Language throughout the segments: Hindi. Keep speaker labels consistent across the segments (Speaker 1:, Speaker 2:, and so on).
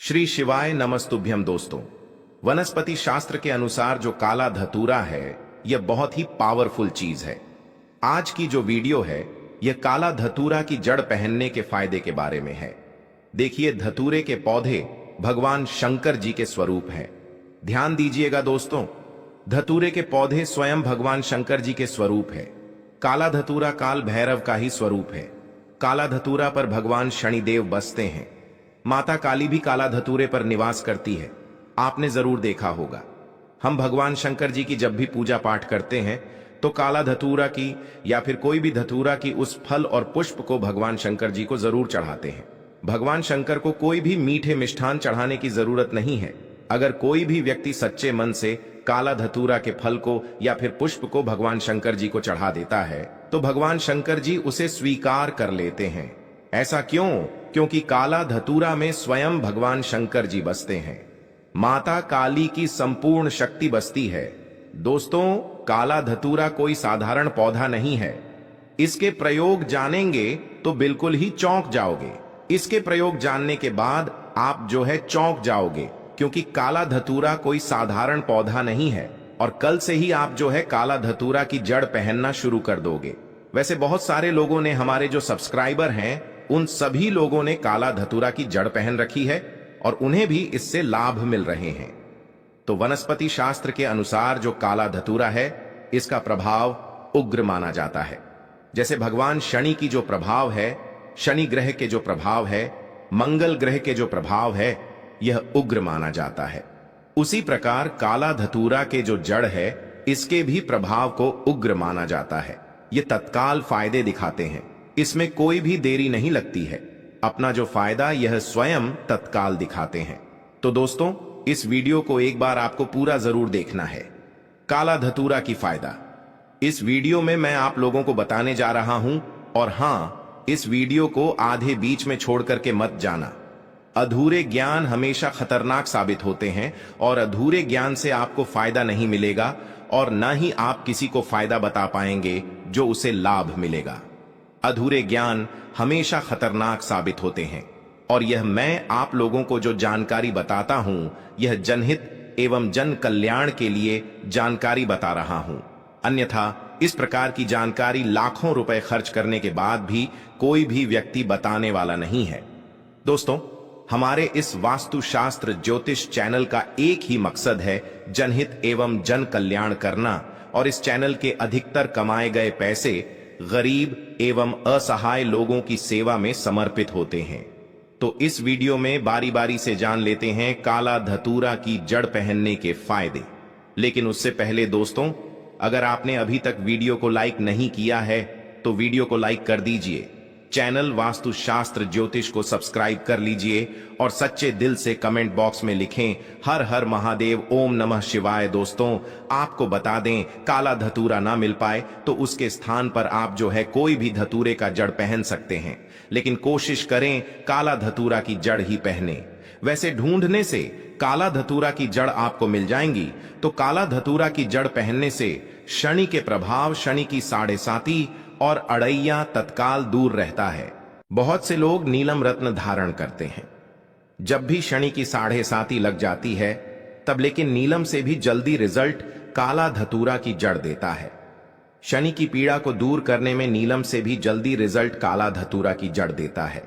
Speaker 1: श्री शिवाय नमस्तुभ्यम। दोस्तों, वनस्पति शास्त्र के अनुसार जो काला धतूरा है यह बहुत ही पावरफुल चीज है। आज की जो वीडियो है यह काला धतूरा की जड़ पहनने के फायदे के बारे में है। देखिए, धतूरे के पौधे भगवान शंकर जी के स्वरूप हैं। ध्यान दीजिएगा दोस्तों, धतूरे के पौधे स्वयं भगवान शंकर जी के स्वरूप है। काला धतूरा काल भैरव का ही स्वरूप है। काला धतूरा पर भगवान शनिदेव बसते हैं। माता काली भी काला धतूरे पर निवास करती है। आपने जरूर देखा होगा, हम भगवान शंकर जी की जब भी पूजा पाठ करते हैं तो काला धतूरा की या फिर कोई भी धतूरा की उस फल और पुष्प को भगवान शंकर जी को जरूर चढ़ाते हैं। भगवान शंकर को कोई भी मीठे मिष्ठान चढ़ाने की जरूरत नहीं है। अगर कोई भी व्यक्ति सच्चे मन से काला धतूरा के फल को या फिर पुष्प को भगवान शंकर जी को चढ़ा देता है तो भगवान शंकर जी उसे स्वीकार कर लेते हैं। ऐसा क्यों? क्योंकि काला धतूरा में स्वयं भगवान शंकर जी बसते हैं। माता काली की संपूर्ण शक्ति बसती है। दोस्तों, काला धतूरा कोई साधारण पौधा नहीं है। इसके प्रयोग जानेंगे तो बिल्कुल ही चौंक जाओगे। इसके प्रयोग जानने के बाद आप जो है चौंक जाओगे, क्योंकि काला धतूरा कोई साधारण पौधा नहीं है और कल से ही आप जो है काला धतूरा की जड़ पहनना शुरू कर दोगे। वैसे बहुत सारे लोगों ने, हमारे जो सब्सक्राइबर हैं, उन सभी लोगों ने काला धतूरा की जड़ पहन रखी है और उन्हें भी इससे लाभ मिल रहे हैं। तो वनस्पति शास्त्र के अनुसार जो काला धतूरा है इसका प्रभाव उग्र माना जाता है। जैसे भगवान शनि की जो प्रभाव है, शनि ग्रह के जो प्रभाव है, मंगल ग्रह के जो प्रभाव है, यह उग्र माना जाता है। उसी प्रकार काला धतूरा के जो जड़ है इसके भी प्रभाव को उग्र माना जाता है। ये तत्काल फायदे दिखाते हैं। इसमें कोई भी देरी नहीं लगती है। अपना जो फायदा यह स्वयं तत्काल दिखाते हैं। तो दोस्तों, इस वीडियो को एक बार आपको पूरा जरूर देखना है। काला धतूरा की फायदा इस वीडियो में मैं आप लोगों को बताने जा रहा हूं। और हां, इस वीडियो को आधे बीच में छोड़ करके मत जाना। अधूरे ज्ञान हमेशा खतरनाक साबित होते हैं और अधूरे ज्ञान से आपको फायदा नहीं मिलेगा और न ही आप किसी को फायदा बता पाएंगे जो उसे लाभ मिलेगा। अधूरे ज्ञान हमेशा खतरनाक साबित होते हैं और यह मैं आप लोगों को जो जानकारी बताता हूं यह जनहित एवं जन कल्याण के लिए जानकारी बता रहा हूं। अन्यथा इस प्रकार की जानकारी लाखों रुपए खर्च करने के बाद भी कोई भी व्यक्ति बताने वाला नहीं है। दोस्तों, हमारे इस वास्तुशास्त्र ज्योतिष चैनल का एक ही मकसद है जनहित एवं जन कल्याण करना, और इस चैनल के अधिकतर कमाए गए पैसे गरीब एवं असहाय लोगों की सेवा में समर्पित होते हैं। तो इस वीडियो में बारी बारी से जान लेते हैं काला धतूरा की जड़ पहनने के फायदे। लेकिन उससे पहले दोस्तों, अगर आपने अभी तक वीडियो को लाइक नहीं किया है तो वीडियो को लाइक कर दीजिए, चैनल वास्तुशास्त्र ज्योतिष को सब्सक्राइब कर लीजिए और सच्चे दिल से कमेंट बॉक्स में लिखें हर हर महादेव, ओम नमः शिवाय। दोस्तों, आपको बता दें, काला धतूरा ना मिल पाए तो उसके स्थान पर आप जो है कोई भी धतूरे का जड़ पहन सकते हैं, लेकिन कोशिश करें काला धतूरा की जड़ ही पहने। वैसे ढूंढने से काला धतूरा की जड़ आपको मिल जाएंगी। तो काला धतूरा की जड़ पहनने से शनि के प्रभाव, शनि की साढ़े साती और अड़ैया तत्काल दूर रहता है। बहुत से लोग नीलम रत्न धारण करते हैं जब भी शनि की साढ़े साती लग जाती है तब, लेकिन नीलम से भी जल्दी रिजल्ट काला धतूरा की जड़ देता है। शनि की पीड़ा को दूर करने में नीलम से भी जल्दी रिजल्ट काला धतूरा की जड़ देता है।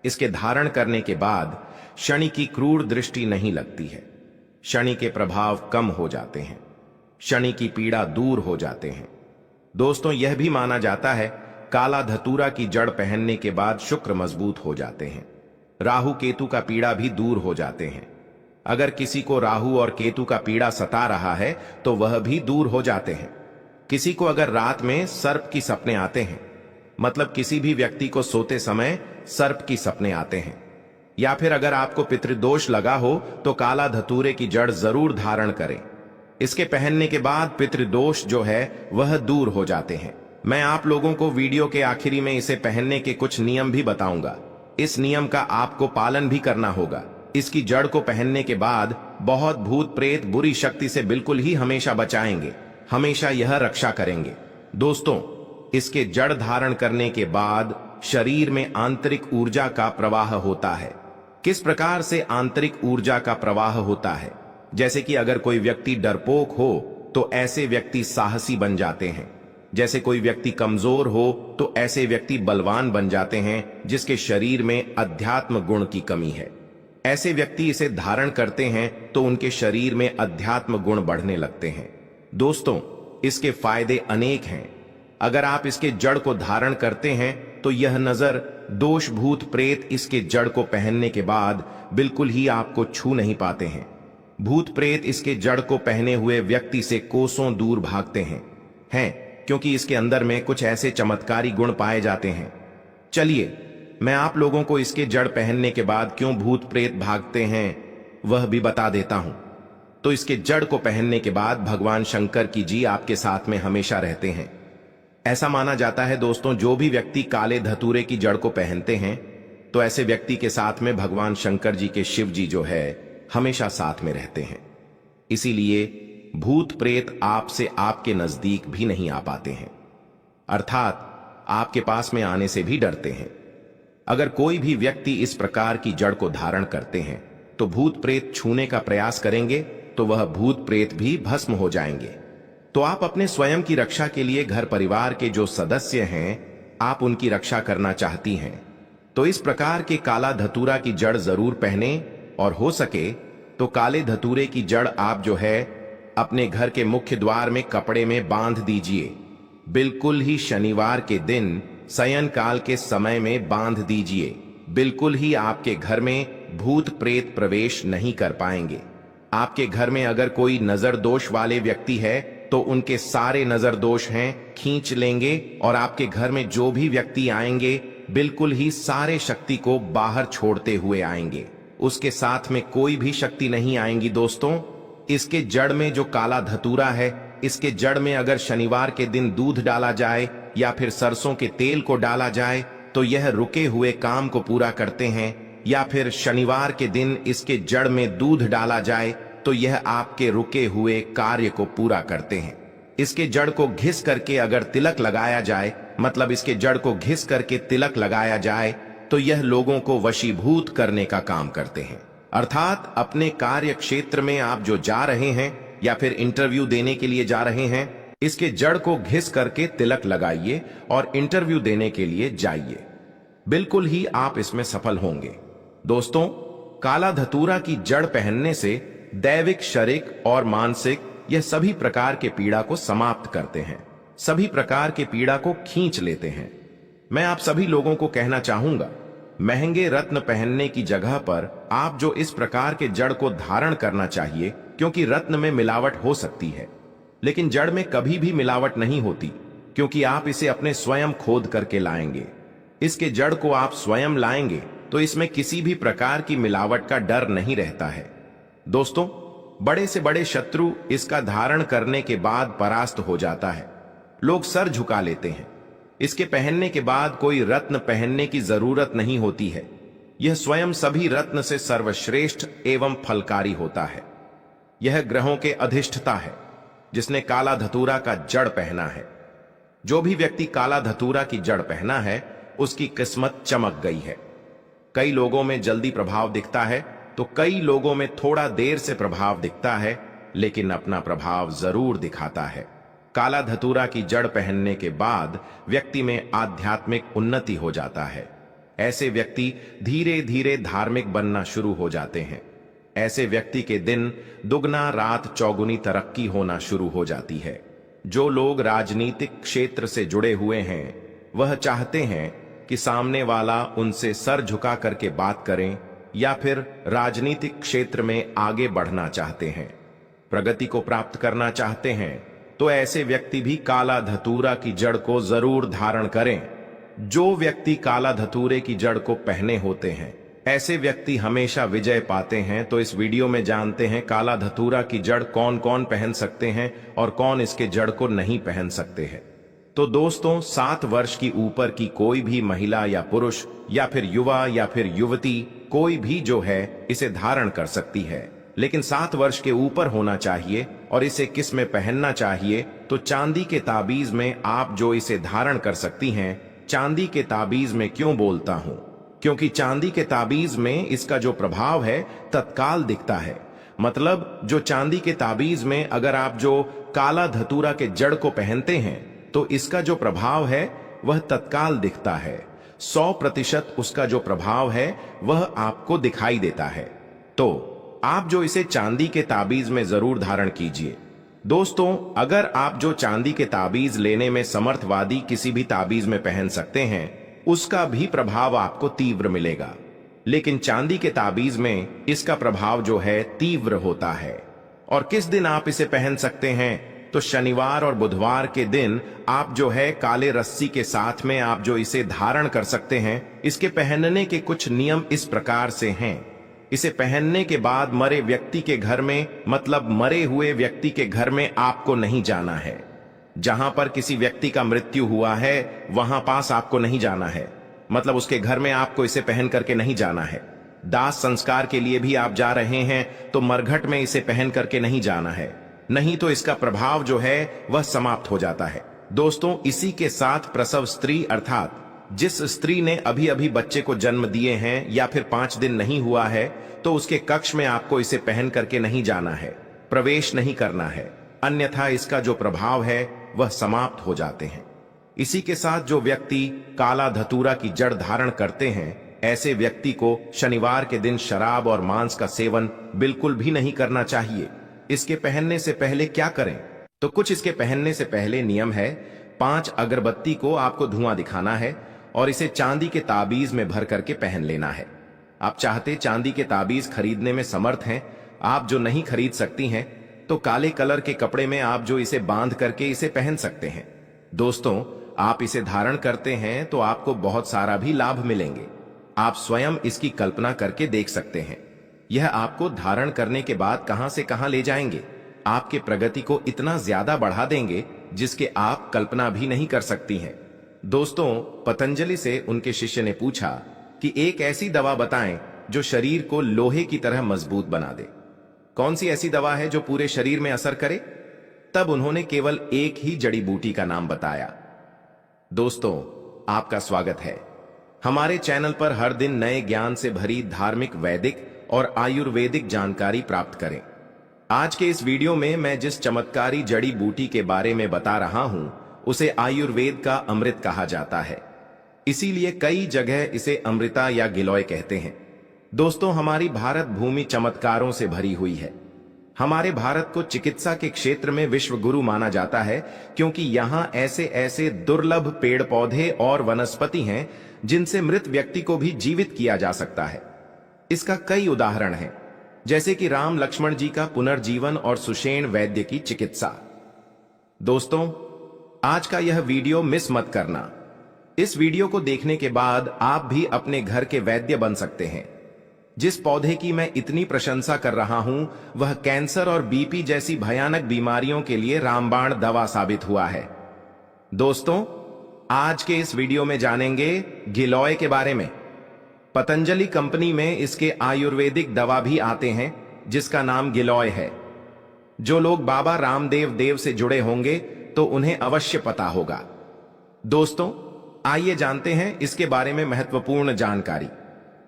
Speaker 1: इसके धारण करने के बाद शनि की क्रूर दृष्टि नहीं लगती है, शनि के प्रभाव कम हो जाते हैं, शनि की पीड़ा दूर हो जाते हैं। दोस्तों, यह भी माना जाता है काला धतूरा की जड़ पहनने के बाद शुक्र मजबूत हो जाते हैं, राहु केतु का पीड़ा भी दूर हो जाते हैं। अगर किसी को राहु और केतु का पीड़ा सता रहा है तो वह भी दूर हो जाते हैं। किसी को अगर रात में सर्प की सपने आते हैं, मतलब किसी भी व्यक्ति को सोते समय सर्प की सपने आते हैं, या फिर अगर आपको पितृदोष लगा हो तो काला धतूरे की जड़ जरूर धारण करें। इसके पहनने के बाद पितृदोष जो है वह दूर हो जाते हैं। मैं आप लोगों को वीडियो के आखिरी में इसे पहनने के कुछ नियम भी बताऊंगा। इस नियम का आपको पालन भी करना होगा। इसकी जड़ को पहनने के बाद बहुत भूत प्रेत बुरी शक्ति से बिल्कुल ही हमेशा बचाएंगे, हमेशा यह रक्षा करेंगे। दोस्तों, इसके जड़ धारण करने के बाद शरीर में आंतरिक ऊर्जा का प्रवाह होता है। किस प्रकार से आंतरिक ऊर्जा का प्रवाह होता है। जैसे कि अगर कोई व्यक्ति डरपोक हो तो ऐसे व्यक्ति साहसी बन जाते हैं। जैसे कोई व्यक्ति कमजोर हो तो ऐसे व्यक्ति बलवान बन जाते हैं जिसके शरीर में अध्यात्म गुण की कमी है। ऐसे व्यक्ति इसे धारण करते हैं तो उनके शरीर में अध्यात्म गुण बढ़ने लगते हैं। दोस्तों, इसके फायदे अनेक हैं। अगर आप इसके जड़ को धारण करते हैं तो यह नजर, दोष, भूत प्रेत इसके जड़ को पहनने के बाद बिल्कुल ही आपको छू नहीं पाते हैं। भूत प्रेत इसके जड़ को पहने हुए व्यक्ति से कोसों दूर भागते हैं क्योंकि इसके अंदर में कुछ ऐसे चमत्कारी गुण पाए जाते हैं। चलिए मैं आप लोगों को इसके जड़ पहनने के बाद क्यों भूत प्रेत भागते हैं वह भी बता देता हूं। तो इसके जड़ को पहनने के बाद भगवान शंकर की जी आपके साथ में हमेशा रहते हैं। ऐसा माना जाता है दोस्तों, जो भी व्यक्ति काले धतूरे की जड़ को पहनते हैं तो ऐसे व्यक्ति के साथ में भगवान शंकर जी के शिव जी जो है हमेशा साथ में रहते हैं। इसीलिए भूत प्रेत आपसे आपके नजदीक भी नहीं आ पाते हैं, अर्थात आपके पास में आने से भी डरते हैं। अगर कोई भी व्यक्ति इस प्रकार की जड़ को धारण करते हैं तो भूत प्रेत छूने का प्रयास करेंगे तो वह भूत प्रेत भी भस्म हो जाएंगे। तो आप अपने स्वयं की रक्षा के लिए घर परिवार के जो सदस्य हैं, आप उनकी रक्षा करना चाहती हैं तो इस प्रकार के काला धतूरा की जड़ जरूर पहने, और हो सके तो काले धतूरे की जड़ आप जो है अपने घर के मुख्य द्वार में कपड़े में बांध दीजिए। बिल्कुल ही शनिवार के दिन शयन काल के समय में बांध दीजिए। बिल्कुल ही आपके घर में भूत प्रेत प्रवेश नहीं कर पाएंगे। आपके घर में अगर कोई नजर दोष वाले व्यक्ति है तो उनके सारे नजर दोष हैं खींच लेंगे, और आपके घर में जो भी व्यक्ति आएंगे बिल्कुल ही सारे शक्ति को बाहर छोड़ते हुए आएंगे। उसके साथ में कोई भी शक्ति नहीं आएंगी। दोस्तों, इसके जड़ में जो काला धतूरा है, इसके जड़ में अगर शनिवार के दिन दूध डाला जाए या फिर सरसों के तेल को डाला जाए तो यह रुके हुए काम को पूरा करते हैं, या फिर शनिवार के दिन इसके जड़ में दूध डाला जाए तो यह आपके रुके हुए कार्य को पूरा करते हैं। इसके जड़ को घिस करके अगर तिलक लगाया जाए, मतलब इसके जड़ को घिस करके तिलक लगाया जाए तो यह लोगों को वशीभूत करने का काम करते हैं। अर्थात अपने कार्य क्षेत्र में आप जो जा रहे हैं या फिर इंटरव्यू देने के लिए जा रहे हैं, इसके जड़ को घिस करके तिलक लगाइए और इंटरव्यू देने के लिए जाइए। बिल्कुल ही आप इसमें सफल होंगे। दोस्तों, काला धतूरा की जड़ पहनने से दैविक, शारीरिक और मानसिक यह सभी प्रकार के पीड़ा को समाप्त करते हैं, सभी प्रकार के पीड़ा को खींच लेते हैं। मैं आप सभी लोगों को कहना चाहूंगा, महंगे रत्न पहनने की जगह पर आप जो इस प्रकार के जड़ को धारण करना चाहिए, क्योंकि रत्न में मिलावट हो सकती है लेकिन जड़ में कभी भी मिलावट नहीं होती, क्योंकि आप इसे अपने स्वयं खोद करके लाएंगे। इसके जड़ को आप स्वयं लाएंगे तो इसमें किसी भी प्रकार की मिलावट का डर नहीं रहता है। दोस्तों, बड़े से बड़े शत्रु इसका धारण करने के बाद परास्त हो जाता है। लोग सर झुका लेते हैं। इसके पहनने के बाद कोई रत्न पहनने की जरूरत नहीं होती है। यह स्वयं सभी रत्न से सर्वश्रेष्ठ एवं फलकारी होता है। यह ग्रहों के अधिष्ठता है जिसने काला धतूरा का जड़ पहना है। जो भी व्यक्ति काला धतूरा की जड़ पहना है उसकी किस्मत चमक गई है। कई लोगों में जल्दी प्रभाव दिखता है तो कई लोगों में थोड़ा देर से प्रभाव दिखता है, लेकिन अपना प्रभाव जरूर दिखाता है। काला धतूरा की जड़ पहनने के बाद व्यक्ति में आध्यात्मिक उन्नति हो जाता है। ऐसे व्यक्ति धीरे धीरे धार्मिक बनना शुरू हो जाते हैं। ऐसे व्यक्ति के दिन दुगना रात चौगुनी तरक्की होना शुरू हो जाती है। जो लोग राजनीतिक क्षेत्र से जुड़े हुए हैं वह चाहते हैं कि सामने वाला उनसे सर झुका करके बात करें, या फिर राजनीतिक क्षेत्र में आगे बढ़ना चाहते हैं, प्रगति को प्राप्त करना चाहते हैं, तो ऐसे व्यक्ति भी काला धतूरा की जड़ को जरूर धारण करें। जो व्यक्ति काला धतूरे की जड़ को पहने होते हैं ऐसे व्यक्ति हमेशा विजय पाते हैं। तो इस वीडियो में जानते हैं काला धतूरा की जड़ कौन कौन पहन सकते हैं और कौन इसके जड़ को नहीं पहन सकते हैं। तो दोस्तों, 7 वर्ष की ऊपर की कोई भी महिला या पुरुष या फिर युवा या फिर युवती कोई भी जो है इसे धारण कर सकती है, लेकिन 7 वर्ष के ऊपर होना चाहिए। और इसे किस में पहनना चाहिए? तो चांदी के ताबीज में आप जो इसे धारण कर सकती हैं। चांदी के ताबीज में क्यों बोलता हूं? क्योंकि चांदी के ताबीज में इसका जो प्रभाव है तत्काल दिखता है। मतलब जो चांदी के ताबीज में अगर आप जो काला धतूरा के जड़ को पहनते हैं तो इसका जो प्रभाव है वह तत्काल दिखता है। 100% उसका जो प्रभाव है वह आपको दिखाई देता है। तो आप जो इसे चांदी के ताबीज में जरूर धारण कीजिए। दोस्तों, अगर आप जो चांदी के ताबीज लेने में समर्थवादी किसी भी ताबीज में पहन सकते हैं, उसका भी प्रभाव आपको तीव्र मिलेगा। लेकिन चांदी के ताबीज में इसका प्रभाव जो है तीव्र होता है। और किस दिन आप इसे पहन सकते हैं? तो शनिवार और बुधवार के दिन आप जो है काले रस्सी के साथ में आप जो इसे धारण कर सकते हैं। इसके पहनने के कुछ नियम इस प्रकार से हैं। इसे पहनने के बाद मरे व्यक्ति के घर में, मतलब मरे हुए व्यक्ति के घर में आपको नहीं जाना है। जहां पर किसी व्यक्ति का मृत्यु हुआ है वहां पास आपको नहीं जाना है, मतलब उसके घर में आपको इसे पहन करके नहीं जाना है। दाह संस्कार के लिए भी आप जा रहे हैं तो मरघट में इसे पहन करके नहीं जाना है, नहीं तो इसका प्रभाव जो है वह समाप्त हो जाता है। दोस्तों, इसी के साथ प्रसव स्त्री अर्थात जिस स्त्री ने अभी अभी बच्चे को जन्म दिए हैं या फिर 5 दिन नहीं हुआ है तो उसके कक्ष में आपको इसे पहन करके नहीं जाना है, प्रवेश नहीं करना है, अन्यथा इसका जो प्रभाव है वह समाप्त हो जाते हैं। इसी के साथ जो व्यक्ति काला धतूरा की जड़ धारण करते हैं, ऐसे व्यक्ति को शनिवार के दिन शराब और मांस का सेवन बिल्कुल भी नहीं करना चाहिए। इसके पहनने से पहले क्या करें? तो कुछ इसके पहनने से पहले नियम है। 5 अगरबत्ती को आपको धुआं दिखाना है और इसे चांदी के ताबीज में भर करके पहन लेना है। आप चाहते चांदी के ताबीज खरीदने में समर्थ हैं, आप जो नहीं खरीद सकती हैं तो काले कलर के कपड़े में आप जो इसे बांध करके इसे पहन सकते हैं। दोस्तों, आप इसे धारण करते हैं तो आपको बहुत सारा भी लाभ मिलेंगे। आप स्वयं इसकी कल्पना करके देख सकते हैं। यह आपको धारण करने के बाद कहां से कहां ले जाएंगे, आपके प्रगति को इतना ज्यादा बढ़ा देंगे जिसके आप कल्पना भी नहीं कर सकती हैं। दोस्तों, पतंजलि से उनके शिष्य ने पूछा कि एक ऐसी दवा बताएं जो शरीर को लोहे की तरह मजबूत बना दे। कौन सी ऐसी दवा है जो पूरे शरीर में असर करे? तब उन्होंने केवल एक ही जड़ी बूटी का नाम बताया। दोस्तों, आपका स्वागत है। हमारे चैनल पर हर दिन नए ज्ञान से भरी धार्मिक, वैदिक और आयुर्वेदिक जानकारी प्राप्त करें। आज के इस वीडियो में मैं जिस चमत्कारी जड़ी बूटी के बारे में बता रहा हूं उसे आयुर्वेद का अमृत कहा जाता है। इसीलिए कई जगह इसे अमृता या गिलोय कहते हैं। दोस्तों, हमारी भारत भूमि चमत्कारों से भरी हुई है। हमारे भारत को चिकित्सा के क्षेत्र में विश्व गुरु माना जाता है क्योंकि यहां ऐसे ऐसे दुर्लभ पेड़ पौधे और वनस्पति हैं जिनसे मृत व्यक्ति को भी जीवित किया जा सकता है। इसका कई उदाहरण हैं, जैसे कि राम लक्ष्मण जी का पुनर्जीवन और सुषेण वैद्य की चिकित्सा। दोस्तों, आज का यह वीडियो मिस मत करना। इस वीडियो को देखने के बाद आप भी अपने घर के वैद्य बन सकते हैं। जिस पौधे की मैं इतनी प्रशंसा कर रहा हूं वह कैंसर और बीपी जैसी भयानक बीमारियों के लिए रामबाण दवा साबित हुआ है। दोस्तों, आज के इस वीडियो में जानेंगे गिलोय के बारे में। पतंजलि कंपनी में इसके आयुर्वेदिक दवा भी आते हैं जिसका नाम गिलोय है। जो लोग बाबा रामदेव देव से जुड़े होंगे तो उन्हें अवश्य पता होगा। दोस्तों, आइए जानते हैं इसके बारे में महत्वपूर्ण जानकारी।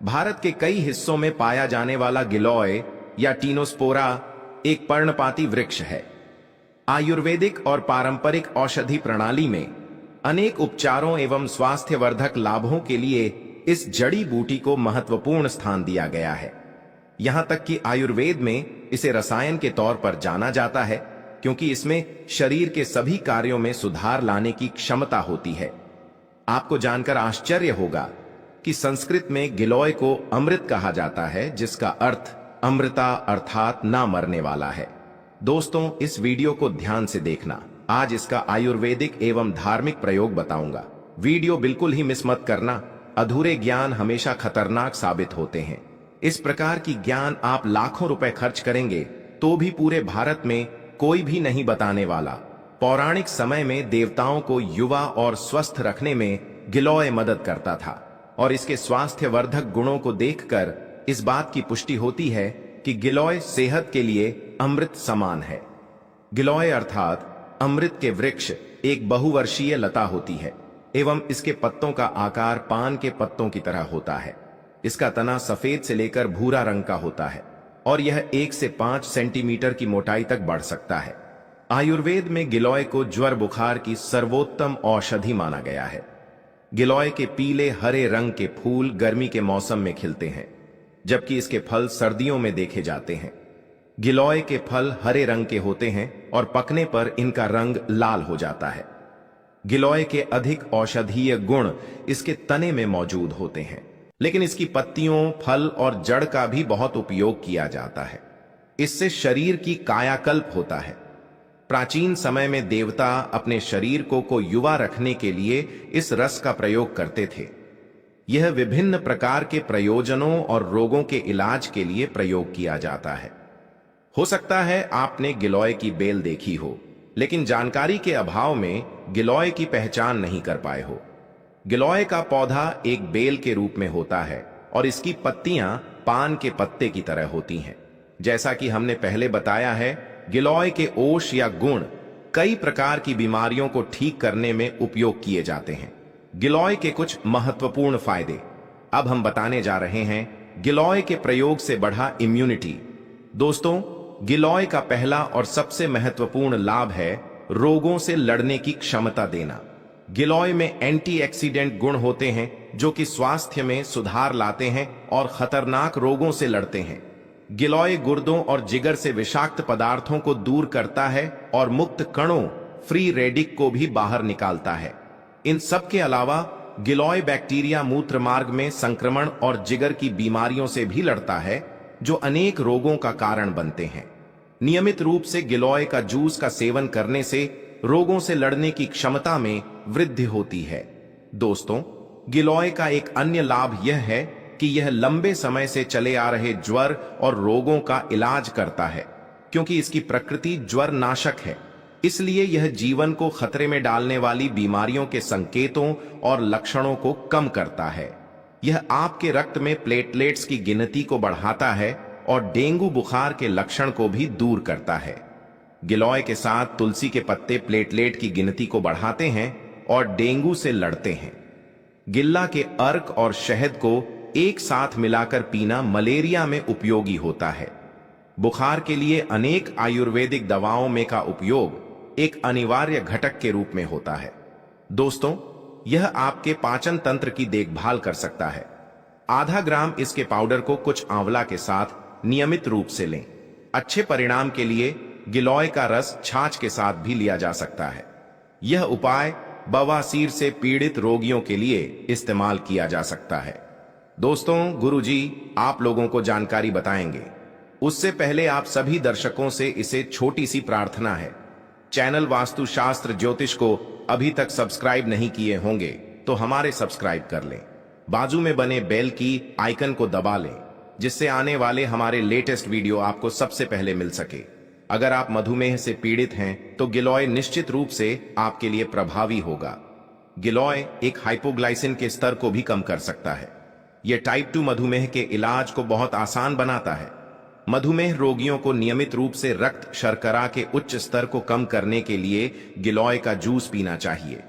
Speaker 1: भारत के कई हिस्सों में पाया जाने वाला गिलोय या टीनोस्पोरा एक पर्णपाती वृक्ष है। आयुर्वेदिक और पारंपरिक औषधि प्रणाली में अनेक उपचारों एवं स्वास्थ्यवर्धक लाभों के लिए इस जड़ी बूटी को महत्वपूर्ण स्थान दिया गया है। यहां तक कि आयुर्वेद में इसे रसायन के तौर पर जाना जाता है क्योंकि इसमें शरीर के सभी कार्यों में सुधार लाने की क्षमता होती है। आपको जानकर आश्चर्य होगा कि संस्कृत में गिलोय को अमृत कहा जाता है, जिसका अर्थ अमृता अर्थात ना मरने वाला है। दोस्तों, इस वीडियो को ध्यान से देखना। आज इसका आयुर्वेदिक एवं धार्मिक प्रयोग बताऊंगा। वीडियो बिल्कुल ही मिस मत करना। अधूरे ज्ञान हमेशा खतरनाक साबित होते हैं। इस प्रकार की ज्ञान आप लाखों रुपए खर्च करेंगे तो भी पूरे भारत में कोई भी नहीं बताने वाला। पौराणिक समय में देवताओं को युवा और स्वस्थ रखने में गिलोय मदद करता था और इसके स्वास्थ्यवर्धक गुणों को देखकर इस बात की पुष्टि होती है कि गिलोय सेहत के लिए अमृत समान है। गिलोय अर्थात अमृत के वृक्ष एक बहुवर्षीय लता होती है एवं इसके पत्तों का आकार पान के पत्तों की तरह होता है। इसका तना सफेद से लेकर भूरा रंग का होता है और यह 1 से 5 सेंटीमीटर की मोटाई तक बढ़ सकता है। आयुर्वेद में गिलोय को ज्वर बुखार की सर्वोत्तम औषधि माना गया है। गिलोय के पीले हरे रंग के फूल गर्मी के मौसम में खिलते हैं, जबकि इसके फल सर्दियों में देखे जाते हैं। गिलोय के फल हरे रंग के होते हैं और पकने पर इनका रंग लाल हो जाता है। गिलोय के अधिक औषधीय गुण इसके तने में मौजूद होते हैं, लेकिन इसकी पत्तियों, फल और जड़ का भी बहुत उपयोग किया जाता है। इससे शरीर की कायाकल्प होता है। प्राचीन समय में देवता अपने शरीर को युवा रखने के लिए इस रस का प्रयोग करते थे। यह विभिन्न प्रकार के प्रयोजनों और रोगों के इलाज के लिए प्रयोग किया जाता है। हो सकता है आपने गिलोय की बेल देखी हो, लेकिन जानकारी के अभाव में गिलोय की पहचान नहीं कर पाए हो। गिलोय का पौधा एक बेल के रूप में होता है और इसकी पत्तियां पान के पत्ते की तरह होती हैं। जैसा कि हमने पहले बताया है, गिलोय के ओष या गुण कई प्रकार की बीमारियों को ठीक करने में उपयोग किए जाते हैं। गिलोय के कुछ महत्वपूर्ण फायदे अब हम बताने जा रहे हैं। गिलोय के प्रयोग से बढ़ा इम्यूनिटी। दोस्तों, गिलोय का पहला और सबसे महत्वपूर्ण लाभ है रोगों से लड़ने की क्षमता देना। गिलोय में एंटीऑक्सीडेंट गुण होते हैं जो कि स्वास्थ्य में सुधार लाते हैं और खतरनाक रोगों से लड़ते हैं। गिलोय गुर्दों और जिगर से विषाक्त पदार्थों को दूर करता है और मुक्त कणों, फ्री रेडिक को भी बाहर निकालता है। इन सब के अलावा गिलोय बैक्टीरिया मूत्र मार्ग में संक्रमण और जिगर की बीमारियों से भी लड़ता है, जो अनेक रोगों का कारण बनते हैं। नियमित रूप से गिलोय का जूस का सेवन करने से रोगों से लड़ने की क्षमता में वृद्धि होती है। दोस्तों, गिलोय का एक अन्य लाभ यह है कि यह लंबे समय से चले आ रहे ज्वर और रोगों का इलाज करता है। क्योंकि इसकी प्रकृति ज्वर नाशक है, इसलिए यह जीवन को खतरे में डालने वाली बीमारियों के संकेतों और लक्षणों को कम करता है। यह आपके रक्त में प्लेटलेट्स की गिनती को बढ़ाता है और डेंगू बुखार के लक्षण को भी दूर करता है। गिलोय के साथ तुलसी के पत्ते प्लेटलेट की गिनती को बढ़ाते हैं और डेंगू से लड़ते हैं। गिल्ला के अर्क और शहद को एक साथ मिलाकर पीना मलेरिया में उपयोगी होता है। बुखार के लिए अनेक आयुर्वेदिक दवाओं में का उपयोग एक अनिवार्य घटक के रूप में होता है। दोस्तों, यह आपके पाचन तंत्र की देखभाल कर सकता है। आधा ग्राम इसके पाउडर को कुछ आंवला के साथ नियमित रूप से लें। अच्छे परिणाम के लिए गिलोय का रस छाछ के साथ भी लिया जा सकता है। यह उपाय बवासीर से पीड़ित रोगियों के लिए इस्तेमाल किया जा सकता है। दोस्तों, गुरुजी आप लोगों को जानकारी बताएंगे, उससे पहले आप सभी दर्शकों से इसे छोटी सी प्रार्थना है। चैनल वास्तुशास्त्र ज्योतिष को अभी तक सब्सक्राइब नहीं किए होंगे तो हमारे सब्सक्राइब कर लें। बाजू में बने बेल की आइकन को दबा लें, जिससे आने वाले हमारे लेटेस्ट वीडियो आपको सबसे पहले मिल सके। अगर आप मधुमेह से पीड़ित हैं तो गिलोय निश्चित रूप से आपके लिए प्रभावी होगा। गिलोय एक हाइपोग्लाइसिन के स्तर को भी कम कर सकता है। यह टाइप 2 मधुमेह के इलाज को बहुत आसान बनाता है। मधुमेह रोगियों को नियमित रूप से रक्त शर्करा के उच्च स्तर को कम करने के लिए गिलोय का जूस पीना चाहिए।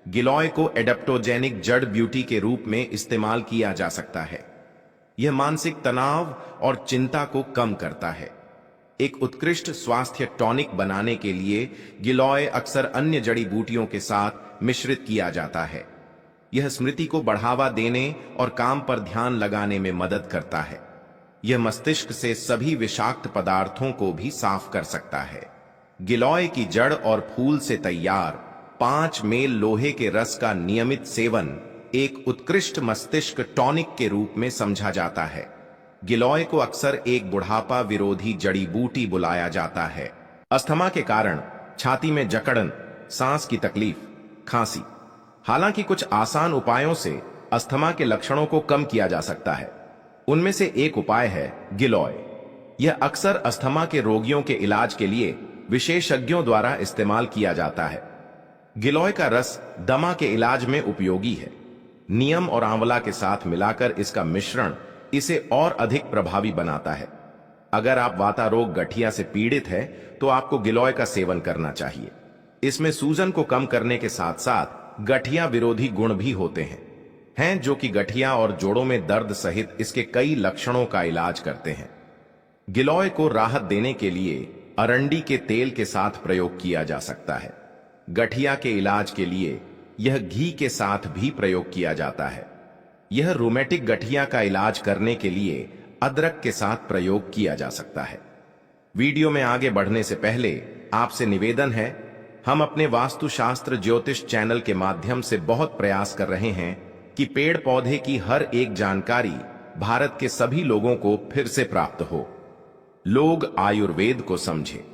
Speaker 1: गिलोय को एडेप्टोजेनिक जड़ ब्यूटी के रूप में इस्तेमाल किया जा सकता है। यह मानसिक तनाव और चिंता को कम करता है। एक उत्कृष्ट स्वास्थ्य टॉनिक बनाने के लिए गिलोय अक्सर अन्य जड़ी बूटियों के साथ मिश्रित किया जाता है। यह स्मृति को बढ़ावा देने और काम पर ध्यान लगाने में मदद करता है। यह मस्तिष्क से सभी विषाक्त पदार्थों को भी साफ कर सकता है। गिलोय की जड़ और फूल से तैयार 5 मेल लोहे के रस का नियमित सेवन एक उत्कृष्ट मस्तिष्क टॉनिक के रूप में समझा जाता है। गिलोय को अक्सर एक बुढ़ापा विरोधी जड़ी बूटी बुलाया जाता है। अस्थमा के कारण छाती में जकड़न, सांस की तकलीफ, खांसी। हालांकि कुछ आसान उपायों से अस्थमा के लक्षणों को कम किया जा सकता है। उनमें से एक उपाय है गिलोय। यह अक्सर अस्थमा के रोगियों के इलाज के लिए विशेषज्ञों द्वारा इस्तेमाल किया जाता है। गिलोय का रस दमा के इलाज में उपयोगी है। नीम और आंवला के साथ मिलाकर इसका मिश्रण इसे और अधिक प्रभावी बनाता है। अगर आप वातारोग गठिया से पीड़ित हैं, तो आपको गिलोय का सेवन करना चाहिए। इसमें सूजन को कम करने के साथ साथ गठिया विरोधी गुण भी होते हैं। हैं जो कि गठिया और जोड़ों में दर्द सहित इसके कई लक्षणों का इलाज करते हैं। गिलोय को राहत देने के लिए अरंडी के तेल के साथ प्रयोग किया जा सकता है। गठिया के इलाज के लिए यह घी के साथ भी प्रयोग किया जाता है। यह रूमेटिक गठिया का इलाज करने के लिए अदरक के साथ प्रयोग किया जा सकता है। वीडियो में आगे बढ़ने से पहले आपसे निवेदन है, हम अपने वास्तुशास्त्र ज्योतिष चैनल के माध्यम से बहुत प्रयास कर रहे हैं कि पेड़ पौधे की हर एक जानकारी भारत के सभी लोगों को फिर से प्राप्त हो। लोग आयुर्वेद को समझे।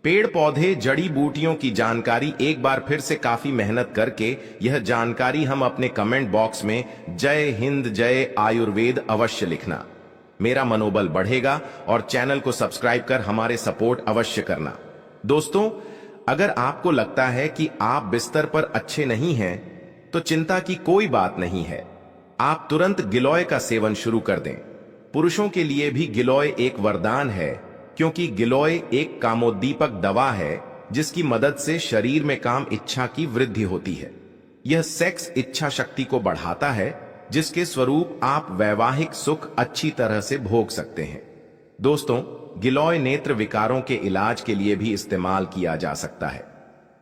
Speaker 1: पेड़ पौधे जड़ी बूटियों की जानकारी एक बार फिर से काफी मेहनत करके यह जानकारी हम अपने कमेंट बॉक्स में जय हिंद जय आयुर्वेद अवश्य लिखना। मेरा मनोबल बढ़ेगा और चैनल को सब्सक्राइब कर हमारे सपोर्ट अवश्य करना। दोस्तों, अगर आपको लगता है कि आप बिस्तर पर अच्छे नहीं हैं, तो चिंता की कोई बात नहीं है। आप तुरंत गिलोय का सेवन शुरू कर दें। पुरुषों के लिए भी गिलोय एक वरदान है, क्योंकि गिलोय एक कामोद्दीपक दवा है जिसकी मदद से शरीर में काम इच्छा की वृद्धि होती है। यह सेक्स इच्छा शक्ति को बढ़ाता है, जिसके स्वरूप आप वैवाहिक सुख अच्छी तरह से भोग सकते हैं। दोस्तों, गिलोय नेत्र विकारों के इलाज के लिए भी इस्तेमाल किया जा सकता है।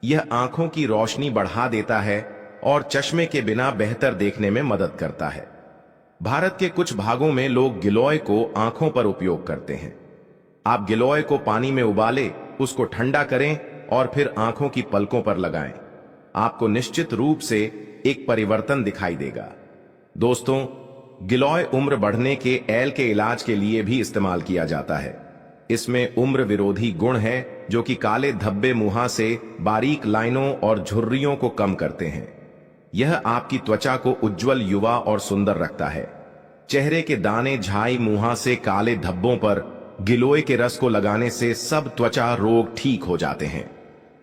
Speaker 1: यह आंखों की रोशनी बढ़ा देता है और चश्मे के बिना बेहतर देखने में मदद करता है। भारत के कुछ भागों में लोग गिलोय को आंखों पर उपयोग करते हैं। आप गिलोय को पानी में उबालें, उसको ठंडा करें और फिर आंखों की पलकों पर लगाएं। आपको निश्चित रूप से एक परिवर्तन दिखाई देगा। दोस्तों, गिलोय उम्र बढ़ने के ऐल के इलाज के लिए भी इस्तेमाल किया जाता है। इसमें उम्र विरोधी गुण है जो कि काले धब्बे मुहासे, बारीक लाइनों और झुर्रियों को कम करते हैं। यह आपकी त्वचा को उज्जवल, युवा और सुंदर रखता है। चेहरे के दाने, झाई, मुहासे, काले धब्बों पर गिलोय के रस को लगाने से सब त्वचा रोग ठीक हो जाते हैं।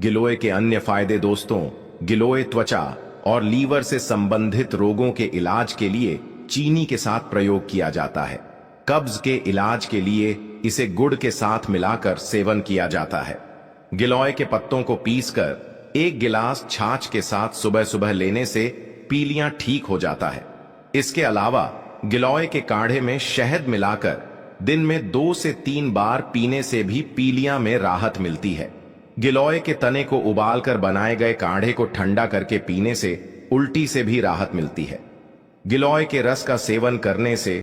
Speaker 1: गिलोय के अन्य फायदे दोस्तों, गिलोय त्वचा और लीवर से संबंधित रोगों के इलाज के लिए चीनी के साथ प्रयोग किया जाता है। कब्ज के इलाज के लिए इसे गुड़ के साथ मिलाकर सेवन किया जाता है। गिलोय के पत्तों को पीसकर 1 गिलास छाछ के साथ सुबह सुबह लेने से पीलियां ठीक हो जाता है। इसके अलावा गिलोय के काढ़े में शहद मिलाकर दिन में 2 से 3 बार पीने से भी पीलिया में राहत मिलती है। गिलोय के तने को उबालकर बनाए गए काढ़े को ठंडा करके पीने से उल्टी से भी राहत मिलती है। गिलोय के रस का सेवन करने से